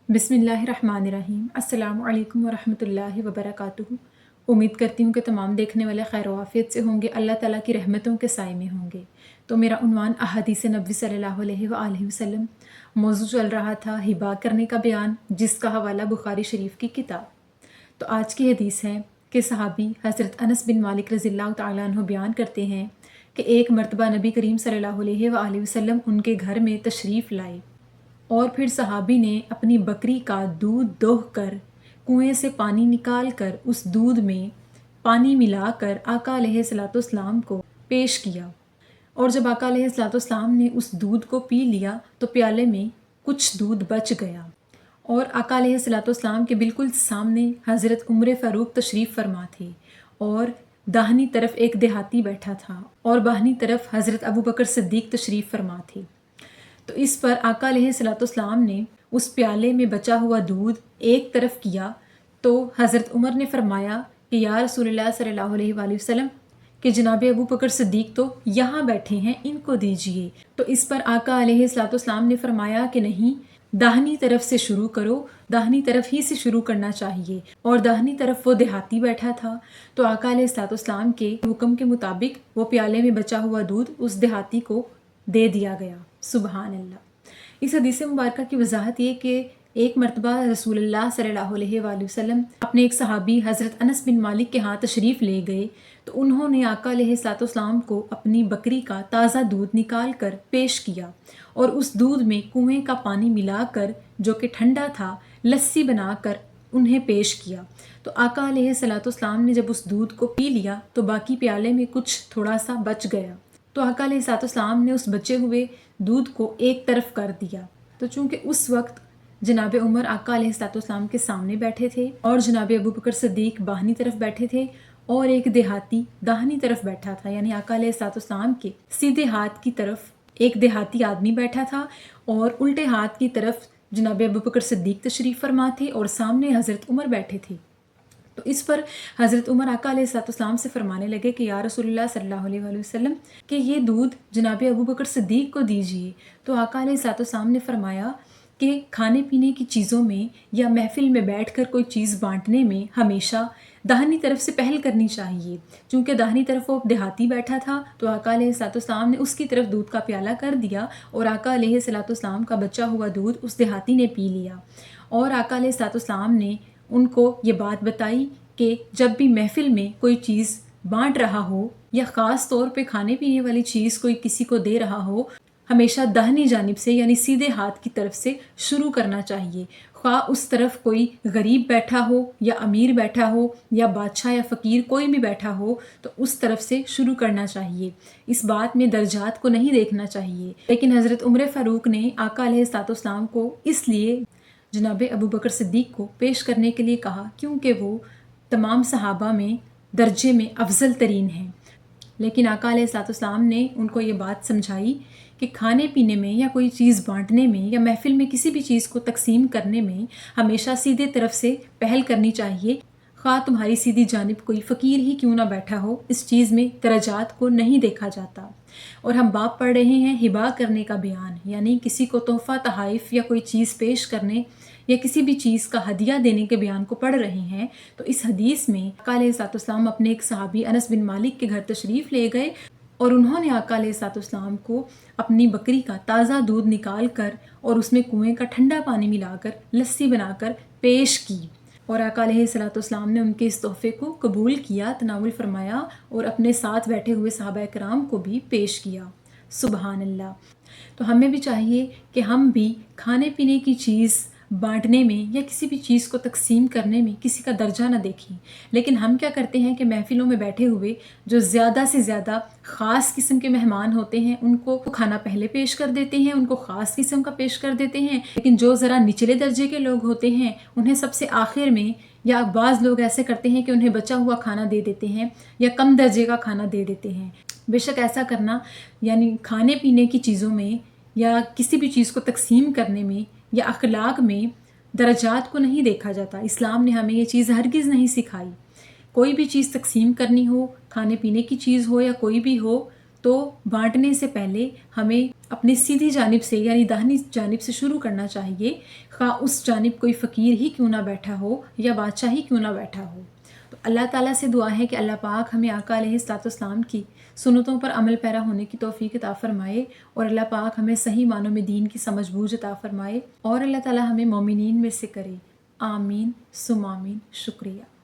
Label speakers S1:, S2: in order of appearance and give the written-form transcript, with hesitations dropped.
S1: बिस्मिल्लाहिर्रहमानिर्रहीम। अस्सलामु अलैकुम वरहमतुल्लाहि वबरकातुहू। उम्मीद करती हूँ कि तमाम देखने वाले खैर वाफ़ियत से होंगे, अल्लाह ताला की रहमतों के साए में होंगे। तो मेरा उन्वान अहादीस नबी सल्लल्लाहु अलैहि वसल्लम मौजू चल रहा था हिबा करने का बयान, जिसका हवाला बुखारी शरीफ की किताब। तो आज की हदीस है कि सहाबी हज़रत अनस बिन मालिक रज़ियल्लाहु तआला अन्हु बयान करते हैं कि एक मरतबा नबी करीम सल्लल्लाहु अलैहि वसल्लम उनके घर में तशरीफ़ लाए और फिर सहाबी ने अपनी बकरी का दूध दोह कर कुएं से पानी निकाल कर उस दूध में पानी मिलाकर आका अलैहिस्सलाम को पेश किया। और जब आका अलैहिस्सलाम ने उस दूध को पी लिया तो प्याले में कुछ दूध बच गया और आका अलैहिस्सलाम के बिल्कुल सामने हज़रत उम्र फ़ारूक तशरीफ़ फरमा थे और दाहिनी तरफ एक देहाती बैठा था और बाहिनी तरफ हज़रत अबू बकर सिद्दीक़ तशरीफ़ फरमा थे। तो इस पर आका अलैहिस्सलाम ने उस प्याले में बचा हुआ दूध एक तरफ किया तो हज़रत उमर ने फरमाया कि या रसूलुल्लाह सल्लल्लाहु अलैहि वसल्लम कि जनाब अबू बकर सिद्दीक़ तो यहाँ बैठे हैं, इनको दीजिए। तो इस पर आका अलैहिस्सलाम ने फरमाया कि नहीं, दाहिनी तरफ से शुरू करो, दाहिनी तरफ ही से शुरू करना चाहिए। और दाहिनी तरफ वो देहाती बैठा था तो आका अलैहिस्सलाम के हुक्म के मुताबिक वो प्याले में बचा हुआ दूध उस देहाती को दे दिया गया। सुबहान अल्लाह। इस हदीस मुबारक की वजाहत ये कि एक मरतबा रसूलुल्लाह सल्लल्लाहु अलैहि वसल्लम अपने एक सहाबी हज़रत अनस बिन मालिक के यहाँ तशरीफ़ ले गए तो उन्होंने आका अलैहिस्सलाम को अपनी बकरी का ताज़ा दूध निकाल कर पेश किया और उस दूध में कुएं का पानी मिलाकर जो कि ठंडा था लस्सी बनाकर उन्हें पेश किया। तो आका अलैहिस्सलाम ने जब उस दूध को पी लिया तो बाकी प्याले में कुछ थोड़ा सा बच गया तो आका अलैहिस्सलाम ने उस बचे हुए दूध को एक तरफ कर दिया। तो चूंकि उस वक्त जनाब उमर आका अलैहिस्सलाम के सामने बैठे थे और जनाब अबू बकर सिद्दीक़ बाहिनी तरफ बैठे थे और एक देहाती दाहिनी तरफ बैठा था, यानी आका अलैहिस्सलाम के सीधे हाथ की तरफ एक देहाती आदमी बैठा था और उल्टे हाथ की तरफ जनाब अबू बकर सिद्दीक़ तशरीफ़ फरमा थे और सामने हज़रत उमर बैठे थे। तो इस पर हज़रत उमर आका अलैहिस्सलाम से फरमाने लगे कि या रसूलुल्लाह सल्लल्लाहु अलैहि वसल्लम कि ये दूध जनाब अबू बकर सिद्दीक़ को दीजिए। तो आका अलैहिस्सलाम ने फरमाया कि खाने पीने की चीज़ों में या महफ़िल में बैठकर कोई चीज़ बांटने में हमेशा दाहिनी तरफ से पहल करनी चाहिए। चूँकि दाहिनी तरफ वो देहाती बैठा था तो आका अलैहिस्सलाम ने उसकी तरफ दूध का प्याला कर दिया और आका अलैहिस्सलाम का बचा हुआ दूध उस देहाती ने पी लिया। और आका अलैहिस्सलाम ने उनको ये बात बताई कि जब भी महफ़िल में कोई चीज़ बांट रहा हो या ख़ास तौर पे खाने पीने वाली चीज़ कोई किसी को दे रहा हो, हमेशा दाहिनी जानिब से यानी सीधे हाथ की तरफ से शुरू करना चाहिए। ख्वाह उस तरफ कोई गरीब बैठा हो या अमीर बैठा हो या बादशाह या फ़कीर कोई भी बैठा हो तो उस तरफ से शुरू करना चाहिए। इस बात में दर्जात को नहीं देखना चाहिए। लेकिन हज़रत उमर फ़ारूक ने आका अलैहिस्सलाम को इसलिए जनाब अबू बकर सिद्दीक़ को पेश करने के लिए कहा क्योंकि वो तमाम सहाबा में दर्जे में अफजल तरीन हैं। लेकिन आका अलैहिस्सलाम ने उनको ये बात समझाई कि खाने पीने में या कोई चीज़ बांटने में या महफ़िल में किसी भी चीज़ को तकसीम करने में हमेशा सीधे तरफ से पहल करनी चाहिए। ख़ाह तुम्हारी सीधी जानिब कोई फ़कीर ही क्यों ना बैठा हो, इस चीज़ में दरजात को नहीं देखा जाता। और हम बाप पढ़ रहे हैं हिबा करने का बयान, यानी किसी को तोहफ़ा तहाइफ़ या कोई चीज़ पेश करने या किसी भी चीज़ का हदिया देने के बयान को पढ़ रहे हैं। तो इस हदीस में आका अलैहिस्सलाम अपने एक सहाबी अनस बिन मालिक के घर तशरीफ़ ले गए और उन्होंने आका अलैहिस्सलाम को अपनी बकरी का ताज़ा दूध निकाल कर और उसमें कुएं का ठंडा पानी मिलाकर लस्सी बनाकर पेश की और आका अलैहिस्सलाम ने उनके इस तोहफ़े को कबूल किया, तनावुल फरमाया और अपने साथ बैठे हुए सहाबा कराम को भी पेश किया। सुबहान अल्लाह। तो हमें भी चाहिए कि हम भी खाने पीने की चीज़ बांटने में या किसी भी चीज़ को तकसीम करने में किसी का दर्जा ना देखें। लेकिन हम क्या करते हैं कि महफ़िलों में बैठे हुए जो ज़्यादा से ज़्यादा ख़ास किस्म के मेहमान होते हैं उनको खाना पहले पेश कर देते हैं, उनको ख़ास किस्म का पेश कर देते हैं। लेकिन जो ज़रा निचले दर्जे के लोग होते हैं उन्हें सबसे आखिर में, या बाज़ लोग ऐसे करते हैं कि उन्हें बचा हुआ खाना दे देते हैं या कम दर्जे का खाना दे देते हैं। बेशक ऐसा करना, यानी खाने पीने की चीज़ों में या किसी भी चीज़ को तकसीम करने में या अखलाक में दरजात को नहीं देखा जाता। इस्लाम ने हमें ये चीज़ हरगिज़ नहीं सिखाई। कोई भी चीज़ तकसीम करनी हो, खाने पीने की चीज़ हो या कोई भी हो, تو بانٹنے سے پہلے ہمیں اپنی سیدھی جانب سے یعنی داہنی جانب سے شروع کرنا چاہیے، خواہ اس جانب کوئی فقیر ہی کیوں نہ بیٹھا ہو یا بادشاہ ہی کیوں نہ بیٹھا ہو۔ تو اللہ تعالیٰ سے دعا ہے کہ اللہ پاک ہمیں آقا علیہ الصلوۃ والسلام کی سنتوں پر عمل پیرا ہونے کی توفیق عطا فرمائے، اور اللہ پاک ہمیں صحیح معنوں میں دین کی سمجھ بوجھ عطا فرمائے، اور اللہ تعالیٰ ہمیں مومنین میں سے کرے۔ آمین ثم آمین۔ شکریہ۔